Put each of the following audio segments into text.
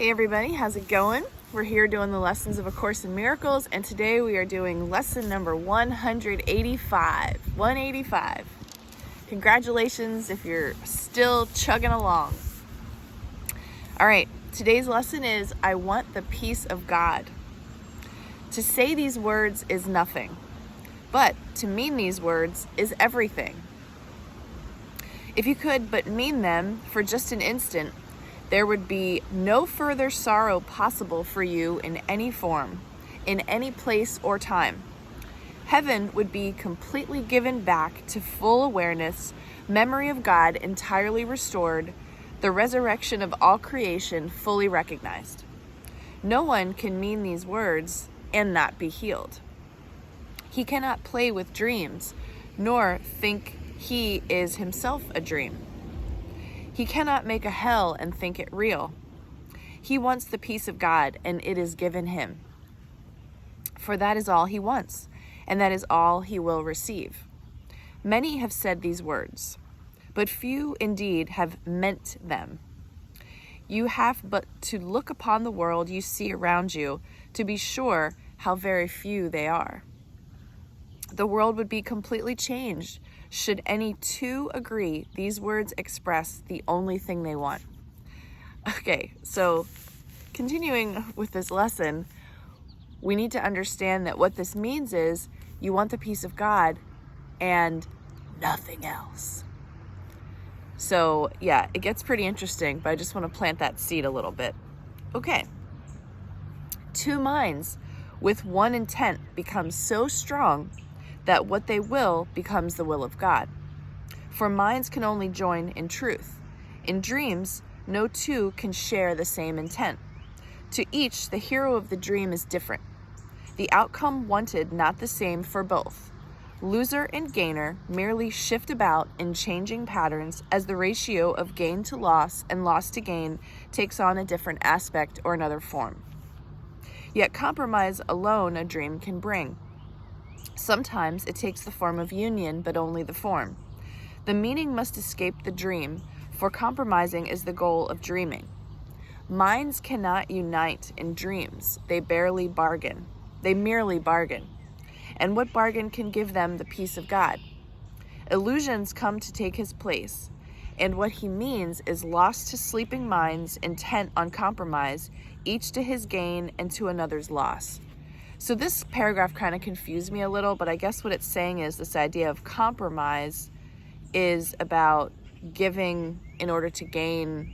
Hey everybody, how's it going? We're here doing the lessons of A Course in Miracles, and today we are doing lesson number 185. 185. Congratulations if you're still chugging along. All right, today's lesson is, I want the peace of God. To say these words is nothing, but to mean these words is everything. If you could but mean them for just an instant, there would be no further sorrow possible for you in any form, in any place or time. Heaven would be completely given back to full awareness, memory of God entirely restored, the resurrection of all creation fully recognized. No one can mean these words and not be healed. He cannot play with dreams, nor think he is himself a dream. He cannot make a hell and think it real. He wants the peace of God, and it is given him. For that is all he wants, and that is all he will receive. Many have said these words, but few indeed have meant them. You have but to look upon the world you see around you to be sure how very few they are. The world would be completely changed should any two agree these words express the only thing they want. Okay, so continuing with this lesson, we need to understand that what this means is you want the peace of God and nothing else. So yeah, it gets pretty interesting, but I just want to plant that seed a little bit. Okay. Two minds with one intent become so strong that what they will becomes the will of God. For minds can only join in truth. In dreams, no two can share the same intent. To each, the hero of the dream is different. The outcome wanted not the same for both. Loser and gainer merely shift about in changing patterns as the ratio of gain to loss and loss to gain takes on a different aspect or another form. Yet compromise alone a dream can bring. Sometimes it takes the form of union, but only the form. The meaning must escape the dream, for compromising is the goal of dreaming. Minds cannot unite in dreams. They merely bargain. And what bargain can give them the peace of God? Illusions come to take his place, and what he means is lost to sleeping minds intent on compromise, each to his gain and to another's loss. So this paragraph kind of confused me a little, but I guess what it's saying is this idea of compromise is about giving in order to gain,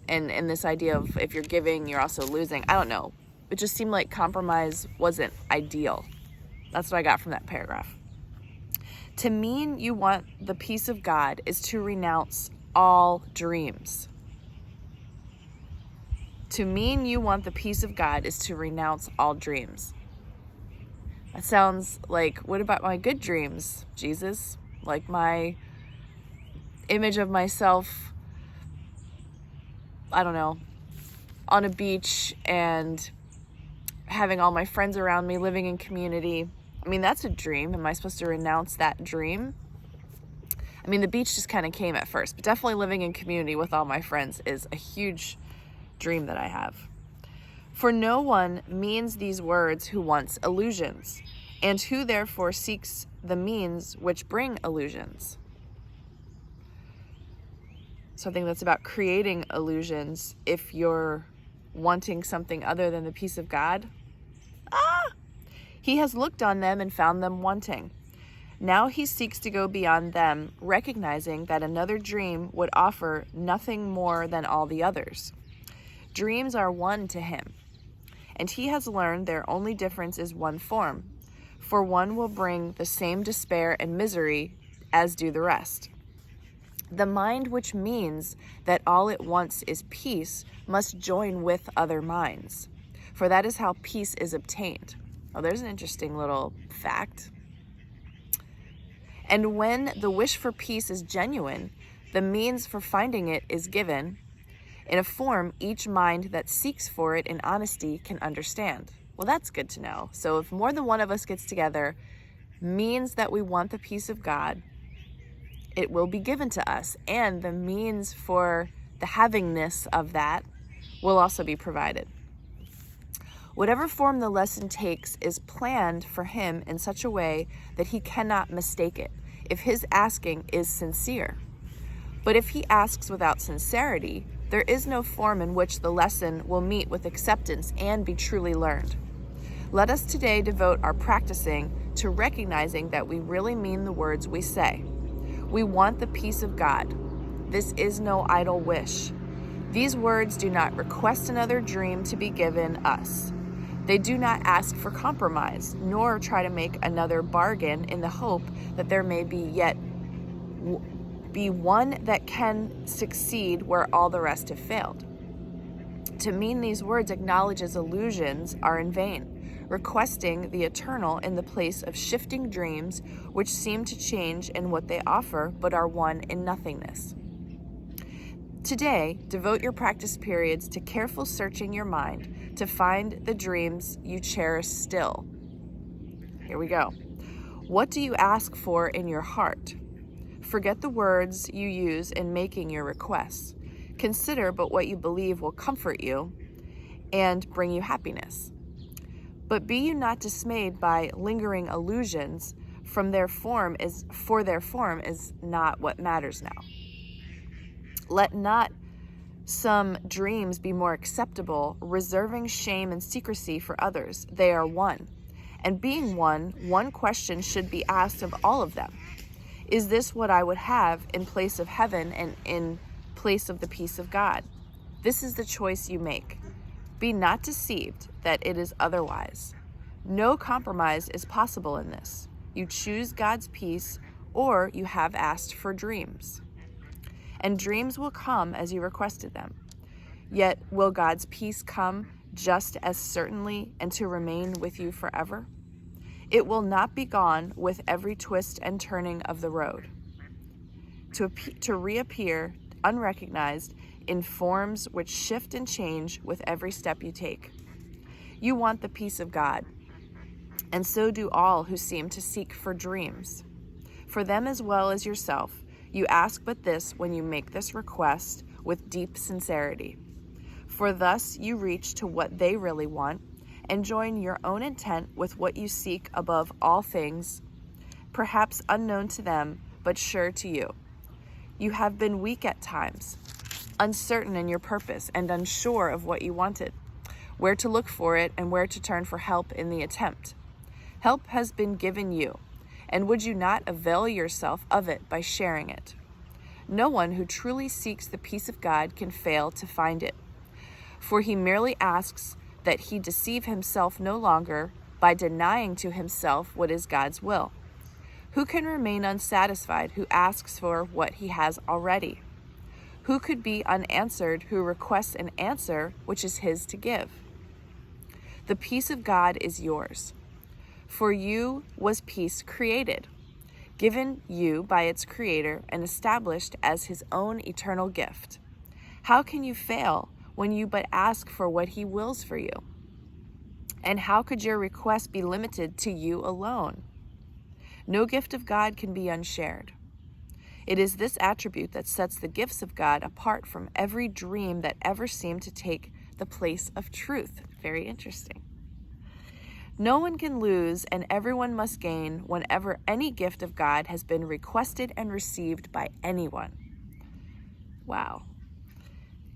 and this idea of if you're giving, you're also losing. I don't know. It just seemed like compromise wasn't ideal. That's what I got from that paragraph. To mean you want the peace of God is to renounce all dreams. To mean you want the peace of God is to renounce all dreams. That sounds like, what about my good dreams, Jesus? Like my image of myself, I don't know, on a beach and having all my friends around me, living in community. I mean, that's a dream. Am I supposed to renounce that dream? I mean, the beach just kind of came at first, but definitely living in community with all my friends is a huge dream that I have. For no one means these words who wants illusions, and who therefore seeks the means which bring illusions. So I think that's about creating illusions if you're wanting something other than the peace of God. He has looked on them and found them wanting. Now he seeks to go beyond them, recognizing that another dream would offer nothing more than all the others. Dreams are one to him, and he has learned their only difference is one form, for one will bring the same despair and misery as do the rest. The mind which means that all it wants is peace must join with other minds, for that is how peace is obtained. Oh, there's an interesting little fact. And when the wish for peace is genuine, the means for finding it is given in a form each mind that seeks for it in honesty can understand. Well, that's good to know. So if more than one of us gets together, means that we want the peace of God, it will be given to us. And the means for the havingness of that will also be provided. Whatever form the lesson takes is planned for him in such a way that he cannot mistake it if his asking is sincere. But if he asks without sincerity, there is no form in which the lesson will meet with acceptance and be truly learned. Let us today devote our practicing to recognizing that we really mean the words we say. We want the peace of God. This is no idle wish. These words do not request another dream to be given us. They do not ask for compromise, nor try to make another bargain in the hope that there may be one that can succeed where all the rest have failed. To mean these words acknowledges illusions are in vain, requesting the eternal in the place of shifting dreams which seem to change in what they offer but are one in nothingness. Today, devote your practice periods to careful searching your mind to find the dreams you cherish still. Here we go. What do you ask for in your heart? Forget the words you use in making your requests. Consider but what you believe will comfort you and bring you happiness. But be you not dismayed by lingering illusions, for their form is not what matters now. Let not some dreams be more acceptable, reserving shame and secrecy for others. They are one. And being one question should be asked of all of them. Is this what I would have in place of heaven and in place of the peace of God? This is the choice you make. Be not deceived that it is otherwise. No compromise is possible in this. You choose God's peace, or you have asked for dreams. And dreams will come as you requested them. Yet will God's peace come just as certainly and to remain with you forever? It will not be gone with every twist and turning of the road, to reappear unrecognized in forms which shift and change with every step you take. You want the peace of God, and so do all who seem to seek for dreams. For them as well as yourself, you ask but this when you make this request with deep sincerity. For thus you reach to what they really want, and join your own intent with what you seek above all things, perhaps unknown to them, but sure to you. You have been weak at times, uncertain in your purpose, and unsure of what you wanted, where to look for it, and where to turn for help in the attempt. Help has been given you, and would you not avail yourself of it by sharing it? No one who truly seeks the peace of God can fail to find it, for he merely asks that he deceive himself no longer by denying to himself what is God's will. Who can remain unsatisfied who asks for what he has already? Who could be unanswered who requests an answer which is his to give? The peace of God is yours. For you was peace created, given you by its creator and established as his own eternal gift. How can you fail when you but ask for what he wills for you? And how could your request be limited to you alone? No gift of God can be unshared. It is this attribute that sets the gifts of God apart from every dream that ever seemed to take the place of truth. Very interesting. No one can lose, and everyone must gain whenever any gift of God has been requested and received by anyone. Wow.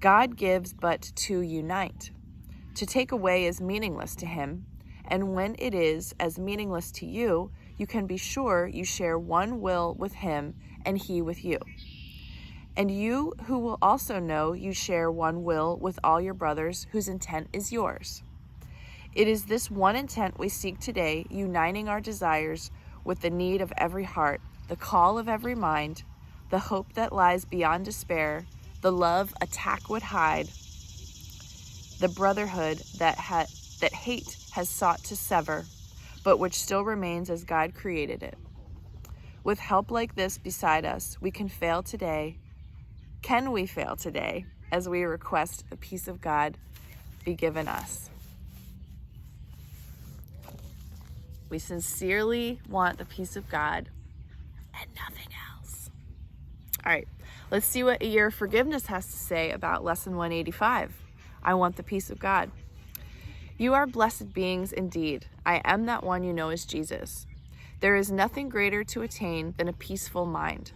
God gives but to unite. To take away is meaningless to him, and when it is as meaningless to you, you can be sure you share one will with him and he with you. And you who will also know you share one will with all your brothers whose intent is yours. It is this one intent we seek today, uniting our desires with the need of every heart, the call of every mind, the hope that lies beyond despair, the love attack would hide, the brotherhood that hate has sought to sever, but which still remains as God created it. With help like this beside us, we can fail today. Can we fail today as we request the peace of God be given us? We sincerely want the peace of God and nothing else. All right, let's see what a year of forgiveness has to say about lesson 185. I want the peace of God. You are blessed beings indeed. I am that one you know as Jesus. There is nothing greater to attain than a peaceful mind.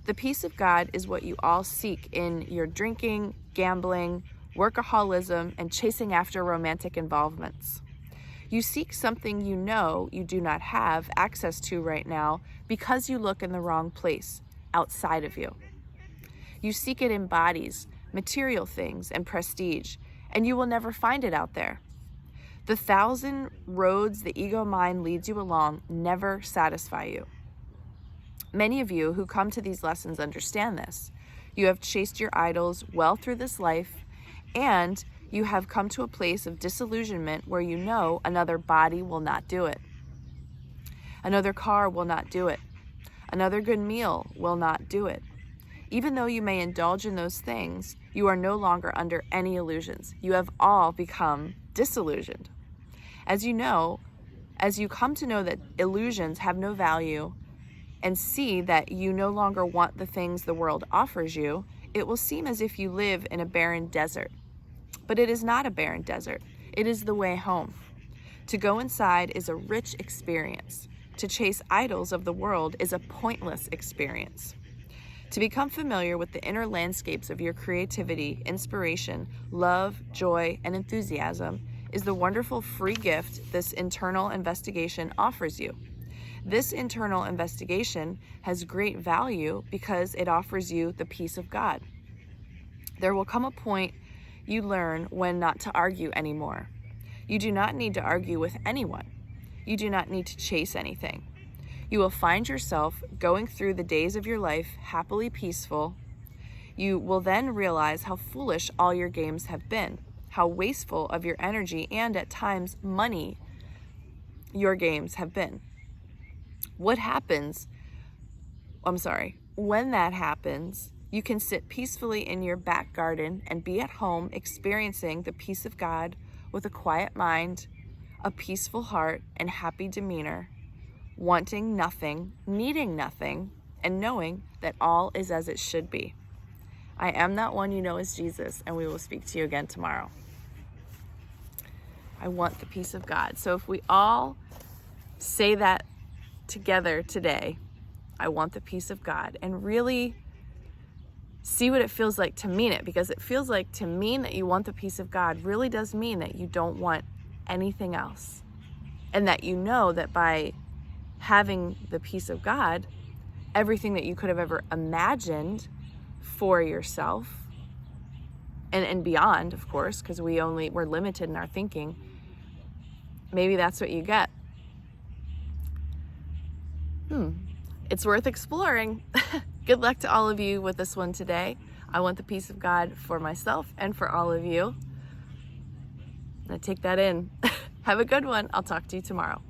The peace of God is what you all seek in your drinking, gambling, workaholism, and chasing after romantic involvements. You seek something you know you do not have access to right now because you look in the wrong place, outside of you. You seek it in bodies, material things, and prestige, and you will never find it out there. The 1,000 roads the ego mind leads you along never satisfy you. Many of you who come to these lessons understand this. You have chased your idols well through this life, and you have come to a place of disillusionment where you know another body will not do it. Another car will not do it. Another good meal will not do it. Even though you may indulge in those things, you are no longer under any illusions. You have all become disillusioned. As you come to know that illusions have no value and see that you no longer want the things the world offers you, it will seem as if you live in a barren desert. But it is not a barren desert. It is the way home. To go inside is a rich experience. To chase idols of the world is a pointless experience. To become familiar with the inner landscapes of your creativity, inspiration, love, joy, and enthusiasm is the wonderful free gift this internal investigation offers you. This internal investigation has great value because it offers you the peace of God. There will come a point you learn when not to argue anymore. You do not need to argue with anyone. You do not need to chase anything. You will find yourself going through the days of your life happily peaceful. You will then realize how foolish all your games have been, how wasteful of your energy and at times money your games have been. When that happens, you can sit peacefully in your back garden and be at home experiencing the peace of God with a quiet mind, a peaceful heart, and happy demeanor, wanting nothing, needing nothing, and knowing that all is as it should be. I am that one you know as Jesus, and we will speak to you again tomorrow. I want the peace of God. So if we all say that together today, I want the peace of God, and really see what it feels like to mean it, because it feels like to mean that you want the peace of God really does mean that you don't want anything else, and that you know that by having the peace of God, everything that you could have ever imagined for yourself and beyond, of course, because we're limited in our thinking, maybe that's what you get. It's worth exploring. Good luck to all of you with this one today. I want the peace of God for myself and for all of you. Now take that in. Have a good one. I'll talk to you tomorrow.